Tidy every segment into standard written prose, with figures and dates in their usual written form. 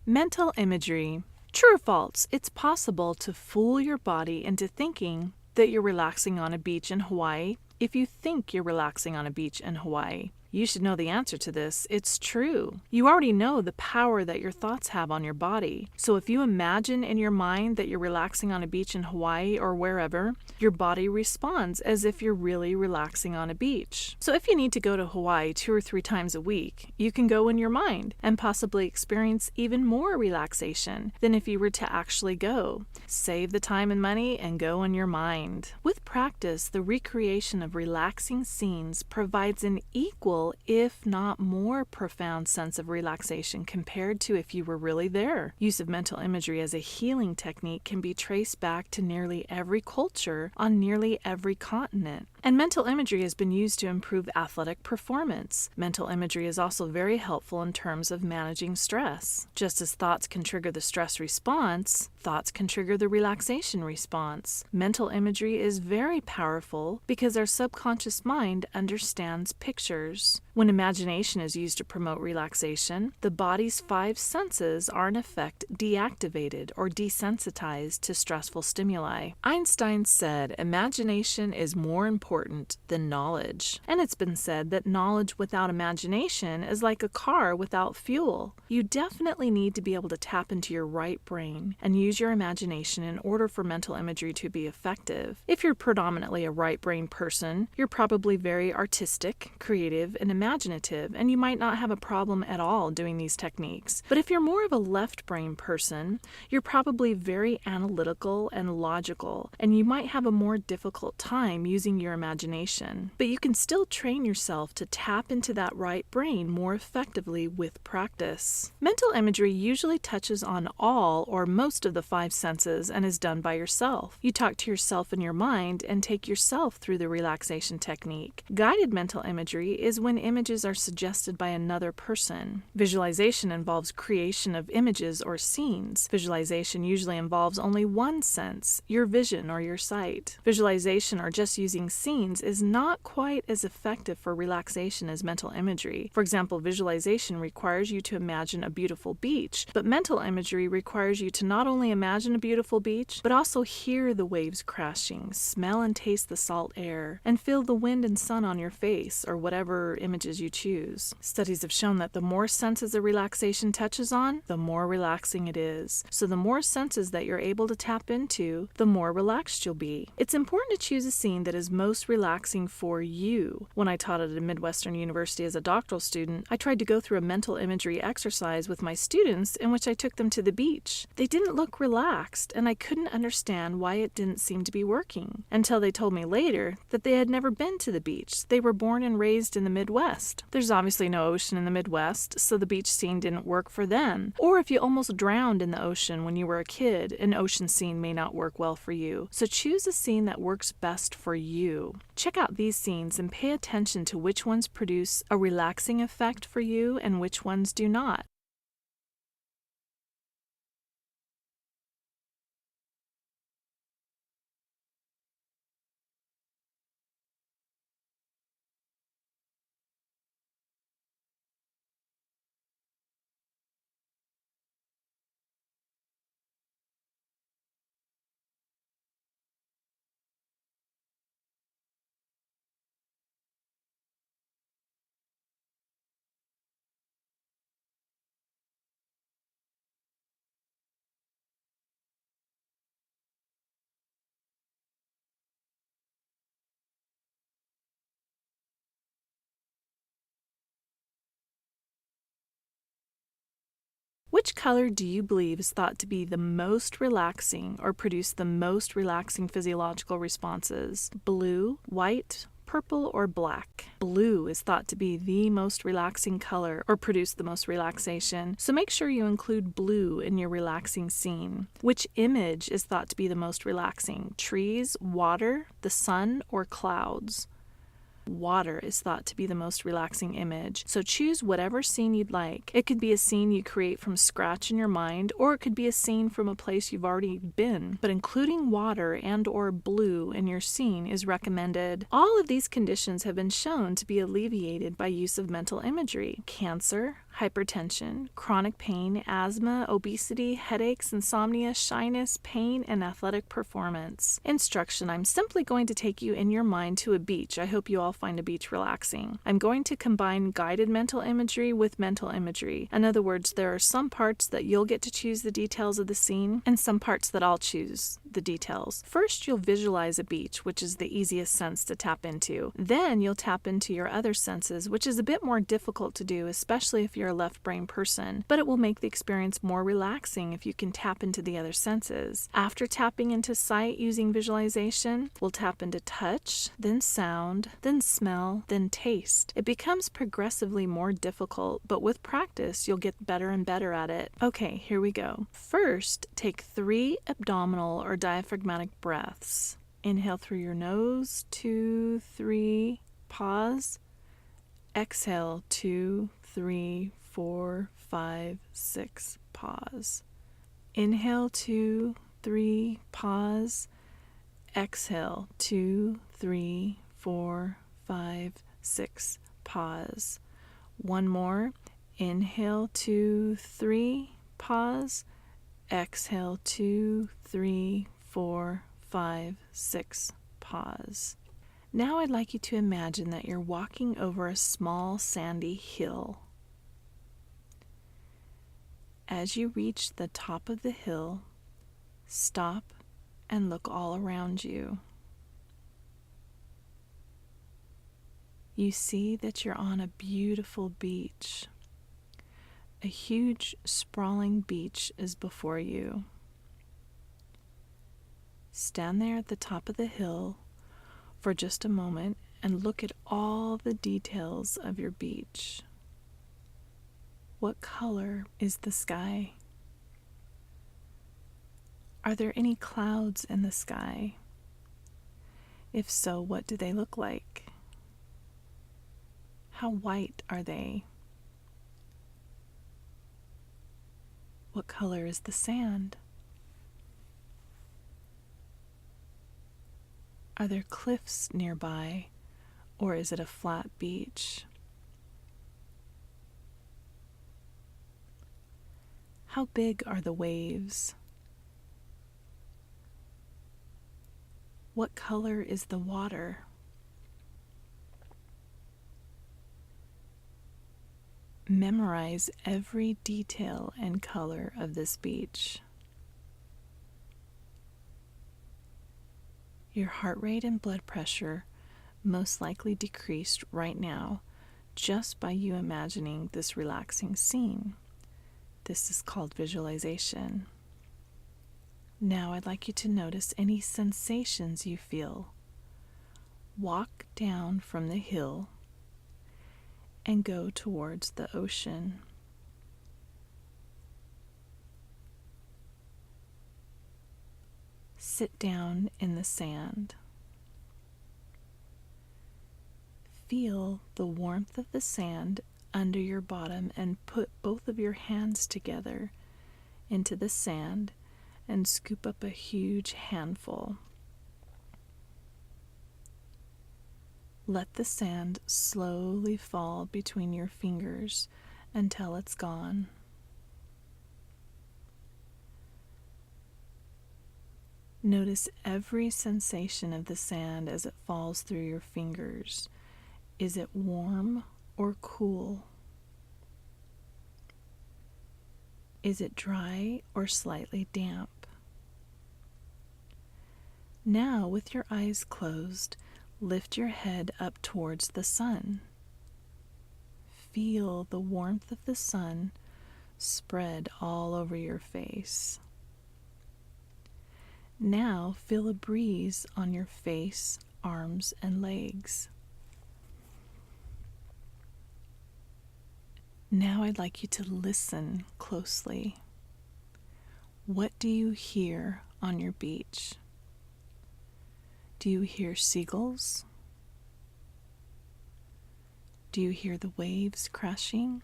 Mental imagery. True or false? It's possible to fool your body into thinking that you're relaxing on a beach in Hawaii if you think you're relaxing on a beach in Hawaii. You should know the answer to this. It's true. You already know the power that your thoughts have on your body. So if you imagine in your mind that you're relaxing on a beach in Hawaii or wherever, your body responds as if you're really relaxing on a beach. So if you need to go to Hawaii 2 or 3 times a week, you can go in your mind and possibly experience even more relaxation than if you were to actually go. Save the time and money and go in your mind. With practice, the recreation of relaxing scenes provides an equal, if not more profound sense of relaxation compared to if you were really there. Use of mental imagery as a healing technique can be traced back to nearly every culture on nearly every continent. And mental imagery has been used to improve athletic performance. Mental imagery is also very helpful in terms of managing stress. Just as thoughts can trigger the stress response, thoughts can trigger the relaxation response. Mental imagery is very powerful because our subconscious mind understands pictures. When imagination is used to promote relaxation, the body's 5 senses are in effect deactivated or desensitized to stressful stimuli. Einstein said, "Imagination is more important than knowledge." And it's been said that knowledge without imagination is like a car without fuel. You definitely need to be able to tap into your right brain and use your imagination in order for mental imagery to be effective. If you're predominantly a right brain person, you're probably very artistic, creative, and imaginative, and you might not have a problem at all doing these techniques. But if you're more of a left brain person, you're probably very analytical and logical, and you might have a more difficult time using your imagination. But you can still train yourself to tap into that right brain more effectively with practice. Mental imagery usually touches on all or most of the 5 senses and is done by yourself. You talk to yourself in your mind and take yourself through the relaxation technique. Guided mental imagery is when images are suggested by another person. Visualization involves creation of images or scenes. Visualization usually involves only one sense, your vision or your sight. Visualization or just using scenes is not quite as effective for relaxation as mental imagery. For example, visualization requires you to imagine a beautiful beach, but mental imagery requires you to not only imagine a beautiful beach, but also hear the waves crashing, smell and taste the salt air, and feel the wind and sun on your face, or whatever images you choose. Studies have shown that the more senses a relaxation touches on, the more relaxing it is. So the more senses that you're able to tap into, the more relaxed you'll be. It's important to choose a scene that is most relaxing for you. When I taught at a Midwestern university as a doctoral student, I tried to go through a mental imagery exercise with my students in which I took them to the beach. They didn't look relaxed, and I couldn't understand why it didn't seem to be working, until they told me later that they had never been to the beach. They were born and raised in the Midwest. There's obviously no ocean in the Midwest, so the beach scene didn't work for them. Or if you almost drowned in the ocean when you were a kid, an ocean scene may not work well for you. So choose a scene that works best for you. Check out these scenes and pay attention to which ones produce a relaxing effect for you and which ones do not. Which color do you believe is thought to be the most relaxing or produce the most relaxing physiological responses? Blue, white, purple, or black? Blue is thought to be the most relaxing color or produce the most relaxation, so make sure you include blue in your relaxing scene. Which image is thought to be the most relaxing? Trees, water, the sun, or clouds? Water is thought to be the most relaxing image, so choose whatever scene you'd like. It could be a scene you create from scratch in your mind, or it could be a scene from a place you've already been, but including water and or blue in your scene is recommended. All of these conditions have been shown to be alleviated by use of mental imagery. Cancer, hypertension, chronic pain, asthma, obesity, headaches, insomnia, shyness, pain, and athletic performance. Instruction: I'm simply going to take you in your mind to a beach. I hope you all find a beach relaxing. I'm going to combine guided mental imagery with mental imagery. In other words, there are some parts that you'll get to choose the details of the scene and some parts that I'll choose the details. First, you'll visualize a beach, which is the easiest sense to tap into. Then you'll tap into your other senses, which is a bit more difficult to do, especially if you're a left brain person, but it will make the experience more relaxing if you can tap into the other senses. After tapping into sight using visualization, we'll tap into touch, then sound, then smell, then taste. It becomes progressively more difficult, but with practice, you'll get better and better at it. Okay, here we go. First, take 3 abdominal or diaphragmatic breaths. Inhale through your nose, 2, 3, pause. Exhale, 2, 3, 4, 5, 6, pause. Inhale, 2, 3, pause. Exhale, 2, 3, 4, 5, 6, pause. One more. Inhale, 2, 3, pause. Exhale, 2, 3, 4, 5, 6, pause. Now I'd like you to imagine that you're walking over a small sandy hill. As you reach the top of the hill, stop and look all around you. You see that you're on a beautiful beach. A huge, sprawling beach is before you. Stand there at the top of the hill for just a moment and look at all the details of your beach. What color is the sky? Are there any clouds in the sky? If so, what do they look like? How white are they? What color is the sand? Are there cliffs nearby, or is it a flat beach? How big are the waves? What color is the water? Memorize every detail and color of this beach. Your heart rate and blood pressure most likely decreased right now just by you imagining this relaxing scene. This is called visualization. Now I'd like you to notice any sensations you feel. Walk down from the hill and go towards the ocean. Sit down in the sand. Feel the warmth of the sand under your bottom and put both of your hands together into the sand and scoop up a huge handful. Let the sand slowly fall between your fingers until it's gone. Notice every sensation of the sand as it falls through your fingers. Is it warm or cool? Is it dry or slightly damp? Now, with your eyes closed, lift your head up towards the sun. Feel the warmth of the sun spread all over your face. Now feel a breeze on your face, arms, and legs. Now I'd like you to listen closely. What do you hear on your beach? Do you hear seagulls? Do you hear the waves crashing?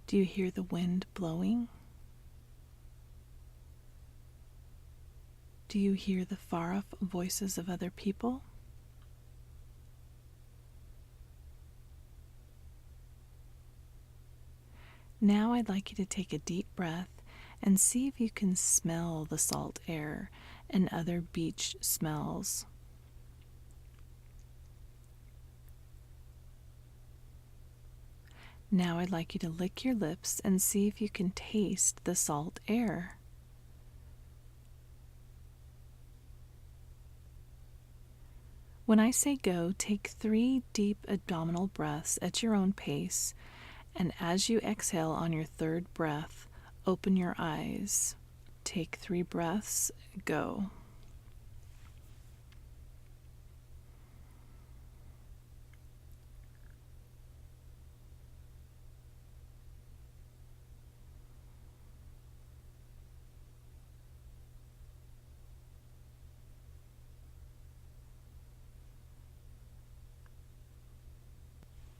Do you hear the wind blowing? Do you hear the far-off voices of other people? Now I'd like you to take a deep breath and see if you can smell the salt air and other beach smells. Now I'd like you to lick your lips and see if you can taste the salt air. When I say go, take 3 deep abdominal breaths at your own pace, and as you exhale on your 3rd breath, open your eyes. Take 3 breaths, go.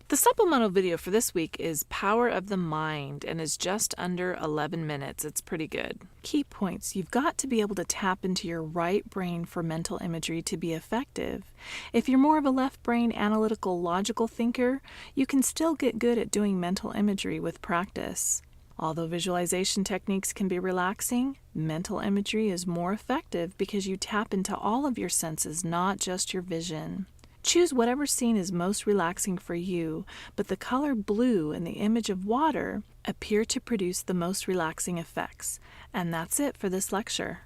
The supplemental video for this week is Power of the Mind and is just under 11 minutes. It's pretty good. Key points. You've got to be able to tap into your right brain for mental imagery to be effective. If you're more of a left brain, analytical, logical thinker, you can still get good at doing mental imagery with practice. Although visualization techniques can be relaxing, mental imagery is more effective because you tap into all of your senses, not just your vision. Choose whatever scene is most relaxing for you, but the color blue and the image of water appear to produce the most relaxing effects. And that's it for this lecture.